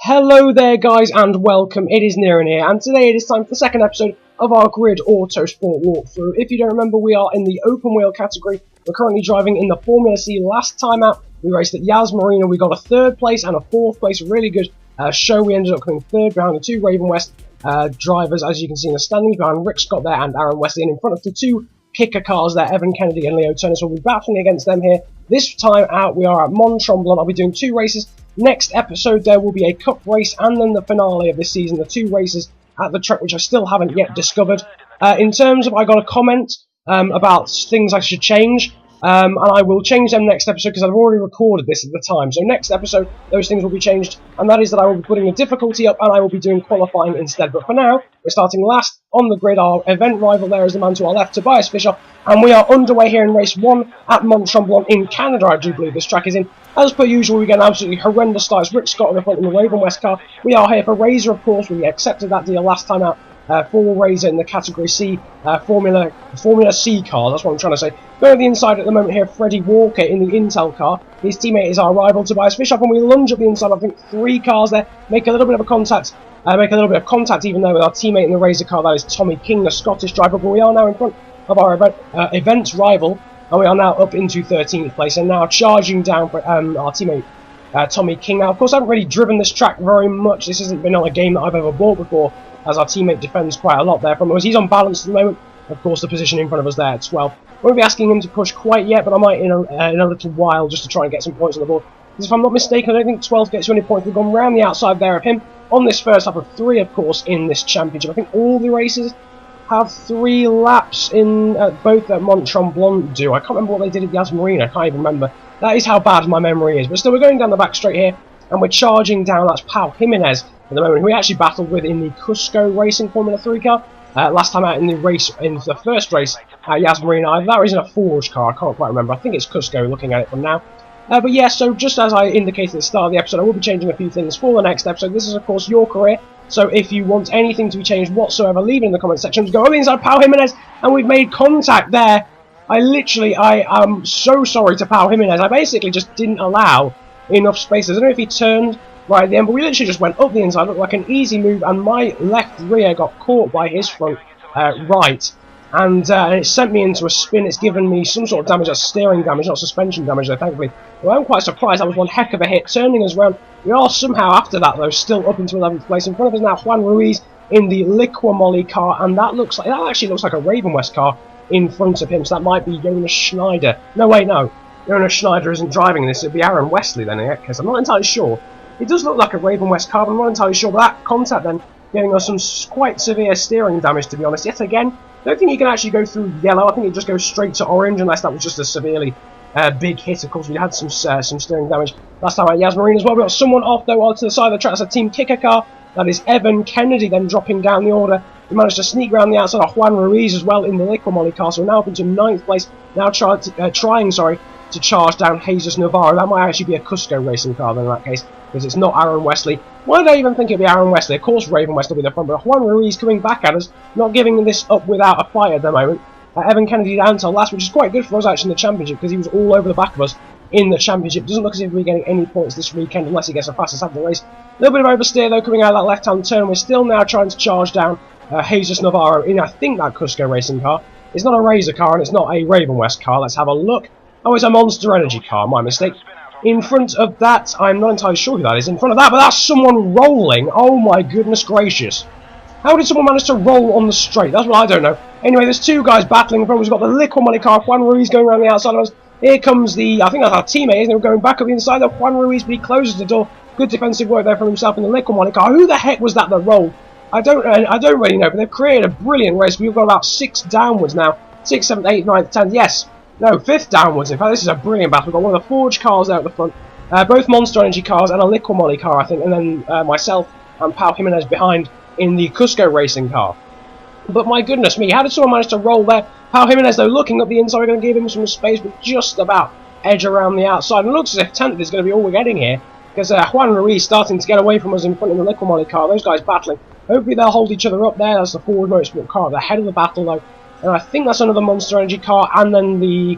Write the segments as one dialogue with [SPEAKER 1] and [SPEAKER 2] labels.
[SPEAKER 1] Hello there guys and welcome, it is Niran here, and today it is time for the second episode of our Grid Autosport walkthrough. If you don't remember, we are in the open wheel category. We're currently driving in the Formula C. Last time out, we raced at Yas Marina. We got a third place and a fourth place, really good show. We ended up coming third behind the two Raven West drivers, as you can see in the standings, behind Rick Scott there and Aaron Wesley, and in front of the two kicker cars there, Evan Kennedy and Leo Turner. So we'll be battling against them here. This time out, we are at Mont Tromblant. I'll be doing two races. Next episode, there will be a cup race and then the finale of this season, the two races at the track, which I still haven't yet discovered. In terms of, I got a comment about things I should change, and I will change them next episode because I've already recorded this at the time. So next episode, those things will be changed, and that is that I will be putting the difficulty up and I will be doing qualifying instead. But for now, we're starting last on the grid. Our event rival there is the man to our left, Tobias Fischer, and we are underway here in race 1 at Mont Tremblant in Canada, I do believe this track is in. As per usual, we get an absolutely horrendous start. It's Rick Scott in the front in the Raven West car. We are here for Razor, of course. We accepted that deal last time out for Razor in the Category C Formula C car. That's what I'm trying to say. Going to the inside at the moment here, Freddie Walker in the Intel car. His teammate is our rival, Tobias Fischer, and we lunge up the inside. I think 3 cars there. Make a little bit of contact, even though with our teammate in the Razor car, that is Tommy King, the Scottish driver. But we are now in front of our event rival. And we are now up into 13th place and now charging down for our teammate Tommy King. Now, of course, I haven't really driven this track very much. This hasn't been on a game that I've ever bought before, as our teammate defends quite a lot there from us. He's on balance at the moment. Of course, the position in front of us there at 12. Won't be asking him to push quite yet, but I might in a little while just to try and get some points on the board. Because if I'm not mistaken, I don't think 12 gets you any points. We've gone round the outside there of him on this first lap of 3, of course, in this championship. I think all the races have 3 laps in both at Mont Tremblant do. I can't remember what they did at Yas Marina. I can't even remember. That is how bad my memory is. But still, we're going down the back straight here, and we're charging down. That's Pau Jimenez at the moment, who we actually battled with in the Cusco Racing Formula 3 car last time out in the first race at Yas Marina. That was in a forged car. I can't quite remember. I think it's Cusco looking at it from now. But yeah, so just as I indicated at the start of the episode, I will be changing a few things for the next episode. This is, of course, your career. So if you want anything to be changed whatsoever, leave it in the comment section. Go over inside Pau Jimenez, and we've made contact there. I am so sorry to Pau Jimenez. I basically just didn't allow enough space. I don't know if he turned right at the end, but we literally just went up the inside. It looked like an easy move, and my left rear got caught by his front right. And it sent me into a spin. It's given me some sort of damage. That's steering damage, not suspension damage, though, thankfully. Well, I'm quite surprised. That was one heck of a hit. Turning us round. We are somehow, after that, though, still up into 11th place. In front of us now, Juan Ruiz in the Liquamolly car. And that actually looks like a Raven West car in front of him. So that might be Jonas Schneider. No, wait, no. Jonas Schneider isn't driving this. It'd be Aaron Wesley, then, in that case. I'm not entirely sure. It does look like a Raven West car, but I'm not entirely sure. But that contact, then, getting us some quite severe steering damage, to be honest. Yet again, I don't think you can actually go through yellow. I think it just goes straight to orange, unless that was just a severely big hit. Of course, we had some steering damage last time at Yas Marina as well. We got someone off, though, onto the side of the track. That's a team kicker car. That is Evan Kennedy, then dropping down the order. We managed to sneak around the outside of Juan Ruiz as well in the Liquamolly car. So we're now up into 9th place. Now trying to charge down Jesus Navarro. That might actually be a Cusco racing car then in that case, because it's not Aaron Wesley. Why did I even think it'd be Aaron Wesley? Of course Raven West will be the front, but Juan Ruiz coming back at us, not giving this up without a fight at the moment. Evan Kennedy down to last, which is quite good for us actually in the championship, because he was all over the back of us in the championship. Doesn't look as if we're getting any points this weekend unless he gets the fastest half of the race. A little bit of oversteer though coming out of that left-hand turn. We're still now trying to charge down Jesus Navarro in, I think, that Cusco racing car. It's not a Razor car and it's not a Raven West car. Let's have a look. Oh, it's a Monster Energy car, my mistake. In front of that, I'm not entirely sure who that is in front of that, but that's someone rolling. Oh my goodness gracious. How did someone manage to roll on the straight? That's what I don't know. Anyway, there's 2 guys battling in front. We've got the Liquamolly car, Juan Ruiz going around the outside of us. Here comes I think that's our teammate, isn't it? We're going back up the inside of Juan Ruiz, but he closes the door. Good defensive work there from himself in the Liquamolly car. Who the heck was that rolled? I don't really know, but they've created a brilliant race. We've got about 6 downwards now. 6th, 7th, 8th, 9th, 10th, yes. No, 5th downwards. In fact, this is a brilliant battle. We've got one of the forged cars out at the front. Both Monster Energy cars and a Liquamolly car, I think. And then myself and Pau Jimenez behind in the Cusco racing car. But my goodness me, how did someone manage to roll there? Pau Jimenez, though, looking up the inside. We're going to give him some space, but just about edge around the outside. And it looks as if 10th is going to be all we're getting here. Because Juan Ruiz starting to get away from us in front of the Liquamolly car. Those guys battling. Hopefully they'll hold each other up there. That's the Ford Motorsport car at the head of the battle, though. And I think that's another Monster Energy car, and then the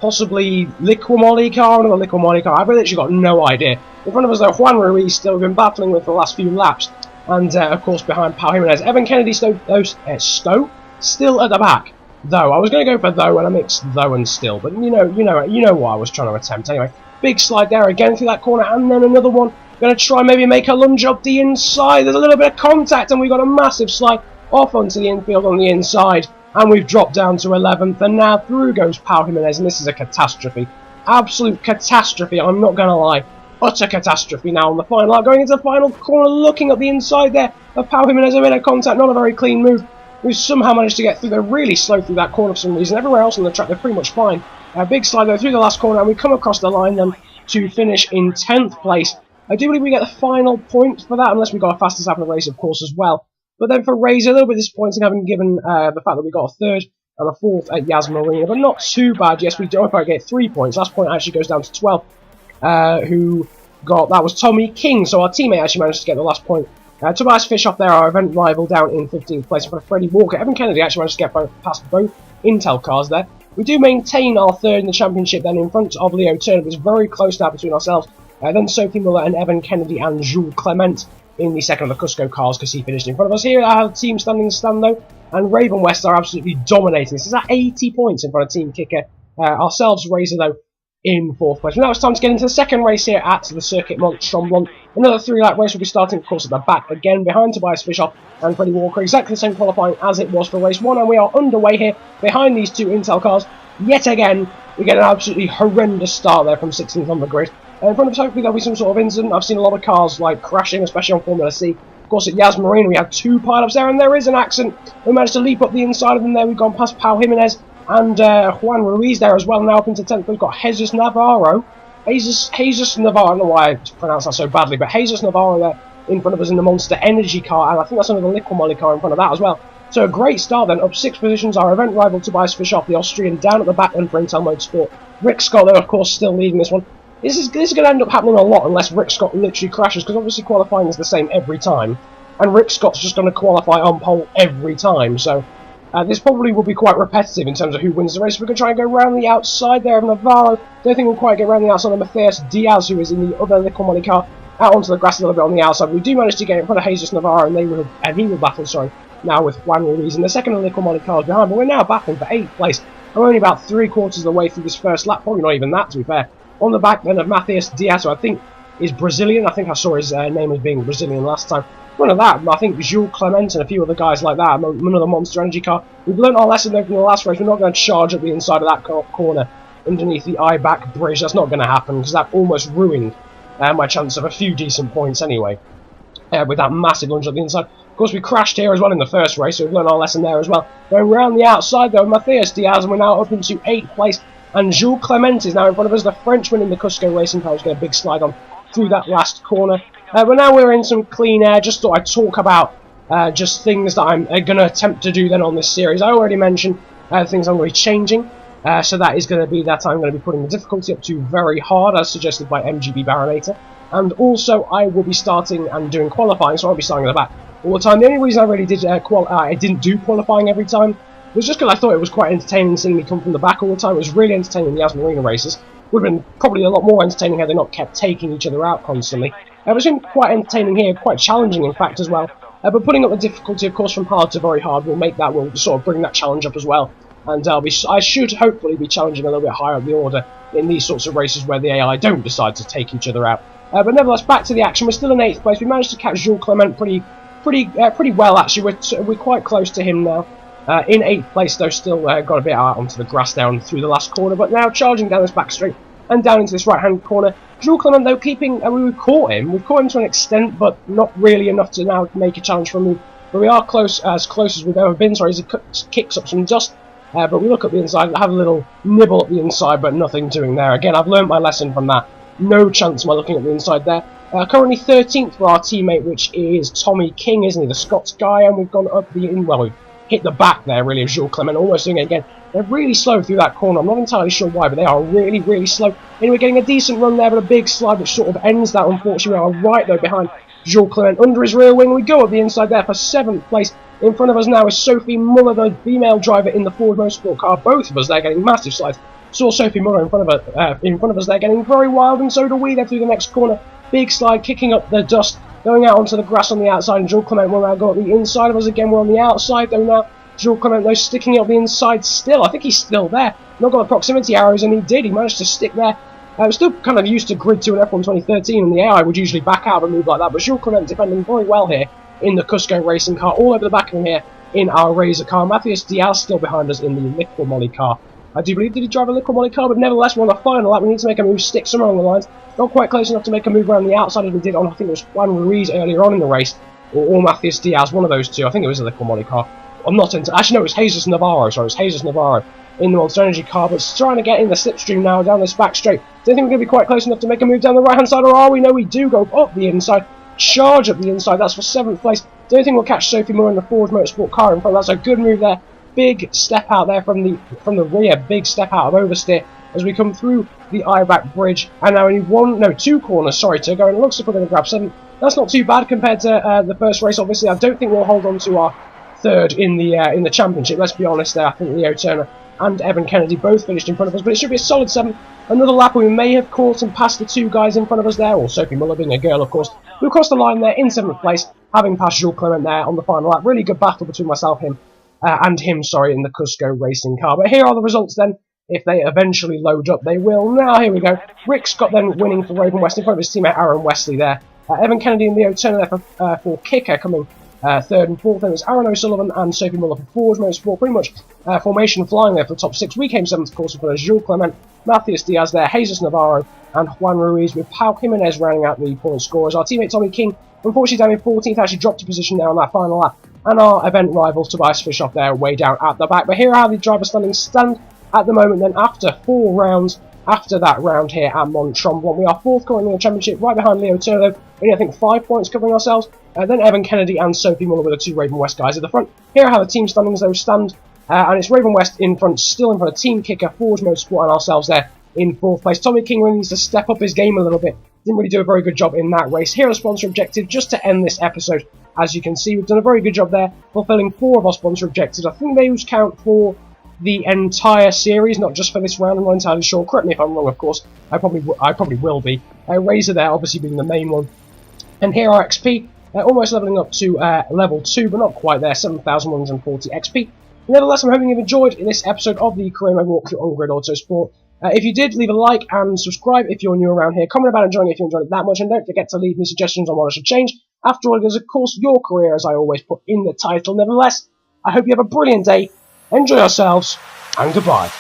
[SPEAKER 1] possibly Liquimoli car, another Liquimoli car. I've literally got no idea. In front of us, though, Juan Ruiz still been battling with for the last few laps. And, of course, behind Pau Jimenez. Evan Kennedy still at the back. Though. I was going to go for though, and I mixed though and still. But you know what I was trying to attempt. Anyway, big slide there again through that corner, and then another one. Going to try maybe make a lunge up the inside. There's a little bit of contact, and we've got a massive slide off onto the infield on the inside. And we've dropped down to 11th, and now through goes Pau Jimenez, and this is a catastrophe. Absolute catastrophe, I'm not going to lie. Utter catastrophe now on the final lap. Going into the final corner, looking at the inside there of Pau Jimenez, a bit of contact, not a very clean move. We've somehow managed to get through. They're really slow through that corner for some reason. Everywhere else on the track, they're pretty much fine. A big slide though through the last corner, and we come across the line then to finish in 10th place. I do believe we get the final point for that, unless we got a fastest lap in the race, of course, as well. But then for Razor, a little bit disappointing, having given the fact that we got a third and a fourth at Yas Marina, but not too bad. Yes, we do get 3 points. Last point actually goes down to 12, who got, that was Tommy King, so our teammate actually managed to get the last point. Tobias Fischoff there, our event rival, down in 15th place for Freddie Walker. Evan Kennedy actually managed to get past both Intel cars there. We do maintain our third in the championship then in front of Leo Turner. It's very close now between ourselves. Then Sophie Muller and Evan Kennedy and Jules Clement in the second of the Cusco cars, because he finished in front of us. Here our team standing in the stand though, and Raven West are absolutely dominating. This is at 80 points in front of Team Kicker. Ourselves, Razor though, in 4th place. Now it's time to get into the second race here at the circuit Mont Tromblant. Another 3-lap race will be starting, of course, at the back again, behind Tobias Fischoff and Freddie Walker. Exactly the same qualifying as it was for race 1, and we are underway here behind these two Intel cars. Yet again, we get an absolutely horrendous start there from 16th on the grid. In front of us, hopefully there'll be some sort of incident. I've seen a lot of cars like crashing, especially on Formula C. Of course, at Yas Marina we had 2 pileups there, and there is an accident. We managed to leap up the inside of them there. We've gone past Pau Jimenez and Juan Ruiz there as well. Now up into 10th, we've got Jesus Navarro. Jesus Navarro, I don't know why I pronounced that so badly, but Jesus Navarro there in front of us in the Monster Energy car, and I think that's another Liquimoli car in front of that as well. So a great start then, up 6 positions. Our event rival Tobias Fischoff, the Austrian, down at the back then for Intel Motorsport. Rick Scott, though, of course, still leading this one. This is going to end up happening a lot unless Rick Scott literally crashes, because obviously qualifying is the same every time, and Rick Scott's just going to qualify on pole every time, so this probably will be quite repetitive in terms of who wins the race. We're going to try and go around the outside there of Navarro. Don't think we'll quite get around the outside of Matthias Diaz, who is in the other Liquimoli car, out onto the grass a little bit on the outside. We do manage to get in front of Jesus Navarro, and he will battle, now with Juan Ruiz in the second of the Liquimoli cars behind, but we're now battling for 8th place. I'm only about 3/4 of the way through this first lap, probably not even that, to be fair. On the back then of Matthias Diaz, who I think is Brazilian. I think I saw his name as being Brazilian last time. One of that, I think Jules Clement and a few other guys like that, another Monster Energy car. We've learned our lesson though from the last race. We're not going to charge up the inside of that corner underneath the I-back bridge. That's not going to happen, because that almost ruined my chance of a few decent points anyway, with that massive lunge up the inside. Of course, we crashed here as well in the first race, so we've learned our lesson there as well. Going around the outside though, Matthias Diaz, and we're now up into 8th place. And Jules Clement is now in front of us, the Frenchman in the Cusco Racing car, who's got a big slide on through that last corner. But now we're in some clean air. Just thought I'd talk about just things that I'm going to attempt to do then on this series. I already mentioned things I'm going to be changing. So that is going to be that I'm going to be putting the difficulty up to very hard, as suggested by MGB Barometer. And also I will be starting and doing qualifying, so I'll be starting at the back all the time. The only reason I really did I didn't do qualifying every time was just because I thought it was quite entertaining seeing me come from the back all the time. It was really entertaining in the Yas Marina races. Would have been probably a lot more entertaining had they not kept taking each other out constantly. It's been quite entertaining here, quite challenging in fact as well. But putting up the difficulty, of course, from hard to very hard will sort of bring that challenge up as well. And I should hopefully be challenging a little bit higher up the order in these sorts of races where the AI don't decide to take each other out. But nevertheless, back to the action. We're still in 8th place. We managed to catch Jules Clement pretty well actually. We're quite close to him now. In 8th place though, still got a bit out onto the grass down through the last corner, but now charging down this back straight and down into this right hand corner. Jules Clement though keeping, we've caught him to an extent, but not really enough to now make a challenge for a move. But we are close as we've ever been, as he kicks up some dust. But we look at the inside, have a little nibble at the inside, but nothing doing there. Again, I've learned my lesson from that. No chance am I looking at the inside there. Currently 13th for our teammate, which is Tommy King, isn't he? The Scots guy, and we've gone up we've hit the back there, really, of Jules Clement, almost doing it again. They're really slow through that corner. I'm not entirely sure why, but they are really, really slow. Anyway, getting a decent run there, but a big slide which sort of ends that, unfortunately. We are right, though, behind Jules Clement. Under his rear wing, we go up the inside there for 7th place. In front of us now is Sophie Muller, the female driver in the Ford Motorsport car. Both of us there getting massive slides Saw Sophie Muller in front of us there, getting very wild, and so do we there through the next corner. Big slide, kicking up the dust, going out onto the grass on the outside, and Jules Clement will now go up the inside of us again. We're on the outside though now. Jules Clement though sticking up the inside still. I think he's still there. Not got the proximity arrows, and he did. He managed to stick there. I'm still kind of used to Grid 2 and F1 2013, and the AI would usually back out of a move like that, but Jules Clement defending very well here in the Cusco racing car, all over the back of him here in our Razor car. Matthias Diaz still behind us in the Liqui Moly car. I do believe, did he drive a Liqui Moly car, but nevertheless we're on the final lap. We need to make a move, stick somewhere along the lines. Not quite close enough to make a move around the outside as we did on, I think it was Juan Ruiz earlier on in the race, or Matthias Diaz, one of those two. I think it was a Liqui Moly car. I'm not into, actually no, it was Jesus Navarro, sorry, it was Jesus Navarro in the Monster Energy car, but it's trying to get in the slipstream now down this back straight. Don't think we're going to be quite close enough to make a move down the right hand side, or are we? No, we do go up the inside, charge up the inside. That's for 7th place. Don't think we'll catch Sophie Muller in the Ford Motorsport car in front. That's a good move there. Big step out there from the rear, big step out of oversteer as we come through the Ibach bridge, and now only two corners, sorry, to go, and it looks like we're going to grab 7th. That's not too bad compared to the first race. Obviously, I don't think we'll hold on to our 3rd in the championship. Let's be honest there. I think Leo Turner and Evan Kennedy both finished in front of us, but it should be a solid 7th. Another lap we may have caught and passed the 2 guys in front of us there, or Sophie Muller being a girl, of course, who crossed the line there in 7th place, having passed Jules Clement there on the final lap. Really good battle between myself and him, in the Cusco racing car. But here are the results then. If they eventually load up, they will. Now, here we go. Rick Scott then winning for Raven West in front of his teammate Aaron Wesley there. Evan Kennedy and Leo Turner there for Kicker coming 3rd and 4th. Then it was Aaron O'Sullivan and Sophie Muller for Ford Motorsport. Pretty much formation flying there for the top 6. We came 7th, of course, for Jules Clement, Matthias Diaz there, Jesus Navarro, and Juan Ruiz, with Pau Jimenez rounding out the point scorers. Our teammate Tommy King, unfortunately down in 14th, actually dropped a position there on that final lap. And our event rival Tobias Fischoff there way down at the back. But here are how the driver standings stand at the moment then after 4 rounds. After that round here at Mont Tromblant, we are 4th currently in the championship, right behind Leo Turner, only I think 5 points covering ourselves. Then Evan Kennedy and Sophie Muller with the 2 Raven West guys at the front. Here are how the team standings though stand, and it's Raven West in front, still in front of Team Kicker, Ford Motorsport, and ourselves there in 4th place. Tommy King really needs to step up his game a little bit. Didn't really do a very good job in that race. Here are the sponsor objectives just to end this episode. As you can see, we've done a very good job there, fulfilling 4 of our sponsor objectives. I think those count for the entire series, not just for this round. I'm not entirely sure. Correct me if I'm wrong, of course. I probably will be. Razor there, obviously being the main one. And here are XP, almost leveling up to level 2, but not quite there. 7,140 XP. Nevertheless, I'm hoping you've enjoyed this episode of the Career Mode Walkthrough on Grid Autosport. If you did, leave a like and subscribe if you're new around here. Comment about enjoying it if you enjoyed it that much, and don't forget to leave me suggestions on what I should change. After all, it is of course your career, as I always put in the title. Nevertheless, I hope you have a brilliant day, enjoy yourselves, and goodbye.